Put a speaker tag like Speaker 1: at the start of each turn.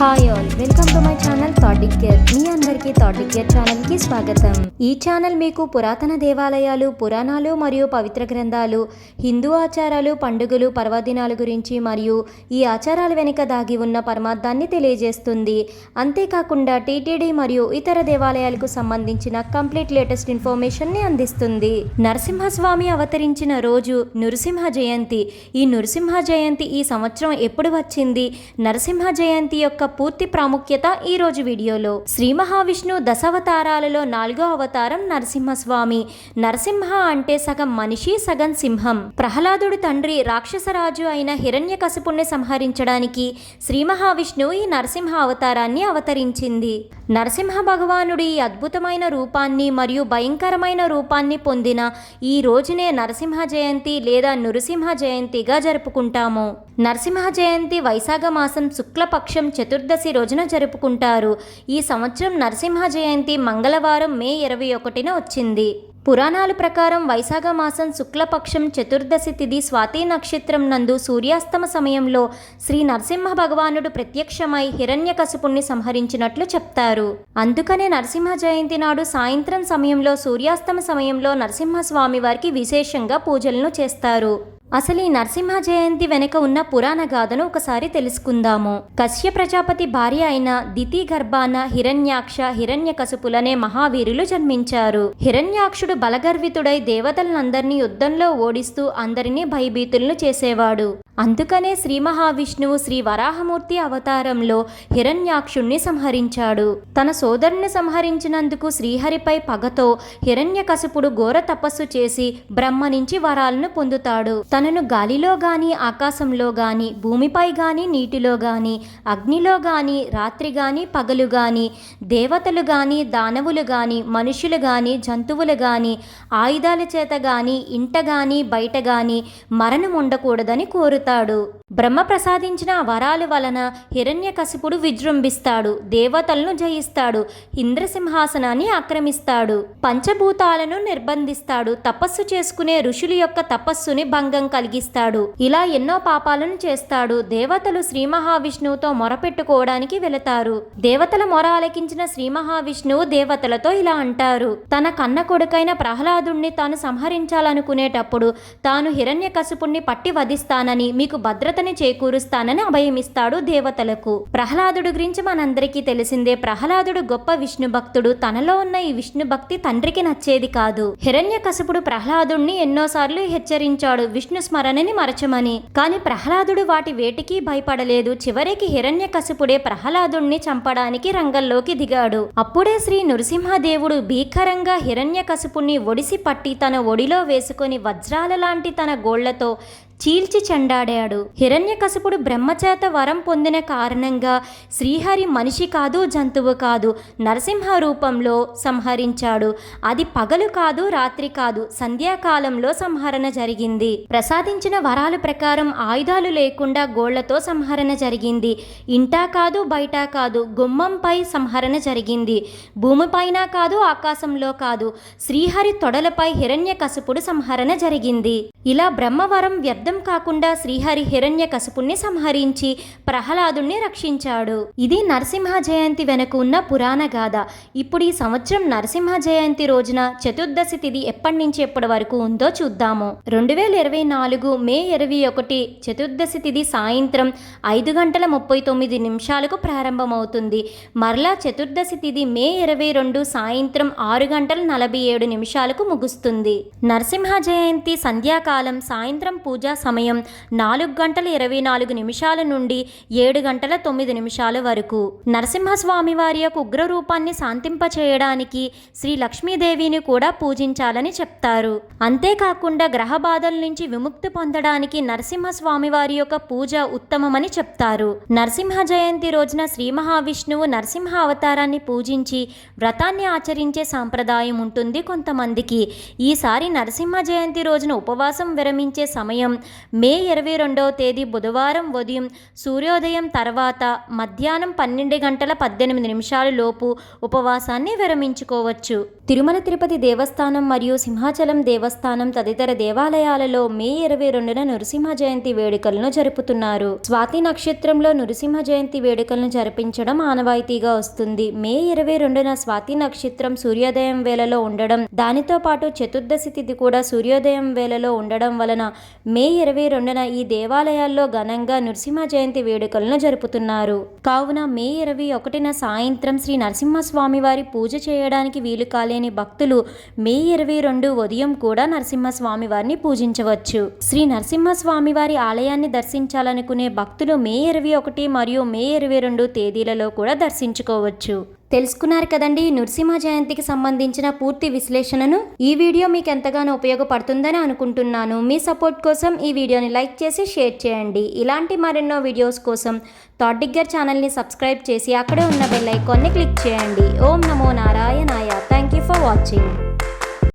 Speaker 1: Hi all, welcome to my channel థాటిక్ కేర్. మీ అందరికీ థాటిక్ కేర్ ఛానల్కి స్వాగతం. ఈ ఛానల్ మీకు పురాతన దేవాలయాలు, పురాణాలు మరియు పవిత్ర గ్రంథాలు, హిందూ ఆచారాలు, పండుగలు, పర్వదినాల గురించి మరియు ఈ ఆచారాల వెనుక దాగి ఉన్న పరమార్థాన్ని తెలియజేస్తుంది. అంతేకాకుండా టీటీడీ మరియు ఇతర దేవాలయాలకు సంబంధించిన కంప్లీట్ లేటెస్ట్ ఇన్ఫర్మేషన్ని అందిస్తుంది. నరసింహస్వామి అవతరించిన రోజు నృసింహ జయంతి. ఈ నృసింహ జయంతి ఈ సంవత్సరం ఎప్పుడు వచ్చింది, నరసింహ జయంతి యొక్క పూర్తి ప్రాముఖ్యత ఈ రోజు వీడియోలో. శ్రీ మహావిష్ణు దశావతారాలలో 4వ అవతారం నరసింహస్వామి. నరసింహ అంటే సగం మనిషి, సగం సింహం. ప్రహ్లాదుడు తండ్రి రాక్షసరాజు అయిన హిరణ్యకశిపుణ్ణి సంహరించడానికి శ్రీ మహావిష్ణువు ఈ నరసింహ అవతారాన్ని అవతరించింది. నరసింహ భగవానుడి ఈ అద్భుతమైన రూపాన్ని మరియు భయంకరమైన రూపాన్ని పొందిన ఈ రోజునే నరసింహ జయంతి లేదా నృసింహ జయంతిగా జరుపుకుంటాము. నరసింహ జయంతి వైశాఖ మాసం శుక్లపక్షం చతుర్దశి రోజున జరుపుకుంటారు. ఈ సంవత్సరం నరసింహ జయంతి మంగళవారం మే 21న వచ్చింది. పురాణాల ప్రకారం వైశాఖ మాసం శుక్లపక్షం చతుర్దశి తిథి స్వాతి నక్షత్రం నందు సూర్యాస్తమ సమయంలో శ్రీ నరసింహ భగవానుడు ప్రత్యక్షమై హిరణ్యకశిపుణ్ణి సంహరించినట్లు చెప్తారు. అందుకనే నరసింహ జయంతి నాడు సాయంత్రం సమయంలో సూర్యాస్తమ సమయంలో నరసింహస్వామి వారికి విశేషంగా పూజలను చేస్తారు. అసలు ఈ నరసింహ జయంతి వెనుక ఉన్న పురాణ గాథను ఒకసారి తెలుసుకుందాము. కశ్య ప్రజాపతి భార్య అయిన దితి గర్భాన హిరణ్యాక్ష, హిరణ్యకశిపులనే మహావీరులు జన్మించారు. హిరణ్యాక్షుడు బలగర్వితుడై దేవతలందరినీ యుద్ధంలో ఓడిస్తూ అందరినీ భయభీతులను చేసేవాడు. అందుకనే శ్రీ మహావిష్ణువు శ్రీ వరాహమూర్తి అవతారంలో హిరణ్యాక్షుణ్ణి సంహరించాడు. తన సోదరుని సంహరించినందుకు శ్రీహరిపై పగతో హిరణ్యకశిపుడు ఘోర తపస్సు చేసి బ్రహ్మ నుంచి వరాలను పొందుతాడు. తనను గాలిలో గాని, ఆకాశంలో గాని, భూమిపై గాని, నీటిలో గాని, అగ్నిలో గాని, రాత్రి గాని, పగలు గాని, దేవతలు గాని, దానవులు గాని, మనుషులు గాని, జంతువులు గాని, ఆయుధాల చేత గాని, ఇంట గాని, బయట గాని మరణం ఉండకూడదని కోరుతాడు. బ్రహ్మ ప్రసాదించిన వరాల వలన హిరణ్యకశిపుడు విజృంభిస్తాడు, దేవతలను జయిస్తాడు, ఇంద్రసింహాసనాన్ని ఆక్రమిస్తాడు, పంచభూతాలను నిర్బంధిస్తాడు, తపస్సు చేసుకునే ఋషుల యొక్క తపస్సుని భంగం కలిగిస్తాడు. ఇలా ఎన్నో పాపాలను చేస్తాడు. దేవతలు శ్రీ మహావిష్ణువుతో మొరపెట్టుకోవడానికి వెళతారు. దేవతల మొర ఆలకించిన శ్రీ మహావిష్ణువు దేవతలతో ఇలా అంటారు: తన కన్న కొడుకైన ప్రహ్లాదుణ్ణి తాను సంహరించాలనుకునేటప్పుడు తాను హిరణ్యకశిపుణ్ణి పట్టి వధిస్తానని, మీకు భద్రతని చేకూరుస్తానని అభయమిస్తాడు దేవతలకు. ప్రహ్లాదుడు గురించి మనందరికీ తెలిసిందే. ప్రహ్లాదుడు గొప్ప విష్ణు భక్తుడు. తనలో ఉన్న ఈ విష్ణు భక్తి తండ్రికి నచ్చేది కాదు. హిరణ్యకశిపుడు ప్రహ్లాదుణ్ణి ఎన్నోసార్లు హెచ్చరించాడు విష్ణు స్మరణని మరచమని. కానీ ప్రహ్లాదుడు వాటి వేటికి భయపడలేదు. చివరికి హిరణ్యకశిపుడే ప్రహ్లాదుణ్ణి చంపడానికి రంగంలోకి దిగాడు. అప్పుడే శ్రీ నృసింహదేవుడు భీకరంగా హిరణ్యకశిపుణ్ణి ఒడిసి పట్టి తన ఒడిలో వేసుకొని వజ్రాల లాంటి తన గోళ్లతో చీల్చి చెండాడాడు. హిరణ్యకశిపుడు బ్రహ్మచేత వరం పొందిన కారణంగా శ్రీహరి మనిషి కాదు, జంతువు కాదు, నరసింహ రూపంలో సంహరించాడు. అది పగలు కాదు, రాత్రి కాదు, సంధ్యాకాలంలో సంహరణ జరిగింది. ప్రసాదించిన వరాల ప్రకారం ఆయుధాలు లేకుండా గోళ్లతో సంహరణ జరిగింది. ఇంటా కాదు, బయట కాదు, గుమ్మంపై సంహరణ జరిగింది. భూమిపైన కాదు, ఆకాశంలో కాదు, శ్రీహరి తొడలపై హిరణ్యకశిపుడు సంహరణ జరిగింది. ఇలా బ్రహ్మవరం వ్యర్థం కాకుండా శ్రీహరి హిరణ్యకశిపుణ్ణి సంహరించి ప్రహ్లాదుణ్ణి రక్షించాడు. ఇది నరసింహ జయంతి వెనుక ఉన్న పురాణ గాథ. ఇప్పుడు ఈ సంవత్సరం నరసింహ జయంతి రోజున చతుర్దశి తిథి ఎప్పటి నుంచి ఎప్పటి వరకు ఉందో చూద్దాము. 2024 మే 21 చతుర్దశి తిథి సాయంత్రం 5:39 ప్రారంభమవుతుంది. మరలా చతుర్దశి తిథి మే 22 సాయంత్రం 6:47 ముగుస్తుంది. నరసింహ జయంతి సంధ్యాకాలం సాయంత్రం పూజా సమయం 4:24 నుండి 7:09 వరకు. నరసింహస్వామి వారి యొక్క ఉగ్ర రూపాన్ని శాంతింపచేయడానికి శ్రీ లక్ష్మీదేవిని కూడా పూజించాలని చెప్తారు. అంతేకాకుండా గ్రహ బాధల నుంచి విముక్తి పొందడానికి నరసింహస్వామి వారి యొక్క పూజ ఉత్తమమని చెప్తారు. నరసింహ జయంతి రోజున శ్రీ మహావిష్ణువు నరసింహ అవతారాన్ని పూజించి వ్రతాన్ని ఆచరించే సాంప్రదాయం ఉంటుంది కొంతమందికి. ఈసారి నరసింహ జయంతి రోజున ఉపవాసం విరమించే సమయం మే 22వ తేదీ బుధవారం ఉదయం సూర్యోదయం తర్వాత మధ్యాహ్నం 12:18 లోపు ఉపవాసాన్ని విరమించుకోవచ్చు. తిరుమల తిరుపతి దేవస్థానం మరియు సింహాచలం దేవస్థానం తదితర దేవాలయాలలో మే 22న నృసింహ జయంతి వేడుకలను జరుపుతున్నారు. స్వాతి నక్షత్రంలో నృసింహ జయంతి వేడుకలను జరిపించడం ఆనవాయితీగా వస్తుంది. మే 22న స్వాతి నక్షత్రం సూర్యోదయం వేళలో ఉండడం, దానితో పాటు చతుర్దశి తిథి కూడా సూర్యోదయం వేళలో ఉండడం వలన మే 22న ఈ దేవాలయాల్లో ఘనంగా నృసింహ జయంతి వేడుకలను జరుపుతున్నారు. కావున మే 21న సాయంత్రం శ్రీ నరసింహస్వామి వారి పూజ చేయడానికి వీలు కాలేని భక్తులు మే 22 ఉదయం కూడా నరసింహస్వామి వారిని పూజించవచ్చు. శ్రీ నరసింహస్వామి వారి ఆలయాన్ని దర్శించాలనుకునే భక్తులు మే 21 మరియు మే 22 తేదీలలో కూడా దర్శించుకోవచ్చు. తెలుసుకున్నారు కదండి నృసింహ జయంతికి సంబంధించిన పూర్తి విశ్లేషణను. ఈ వీడియో మీకు ఎంతగానో ఉపయోగపడుతుందని అనుకుంటున్నాను. మీ సపోర్ట్ కోసం ఈ వీడియోని లైక్ చేసి షేర్ చేయండి. ఇలాంటి మరెన్నో వీడియోస్ కోసం థాట్ డిగ్గర్ ఛానల్ని సబ్స్క్రైబ్ చేసి అక్కడే ఉన్న బెల్ ఐకాన్ని క్లిక్ చేయండి. ఓం నమో నారాయణాయ. Thank you for watching.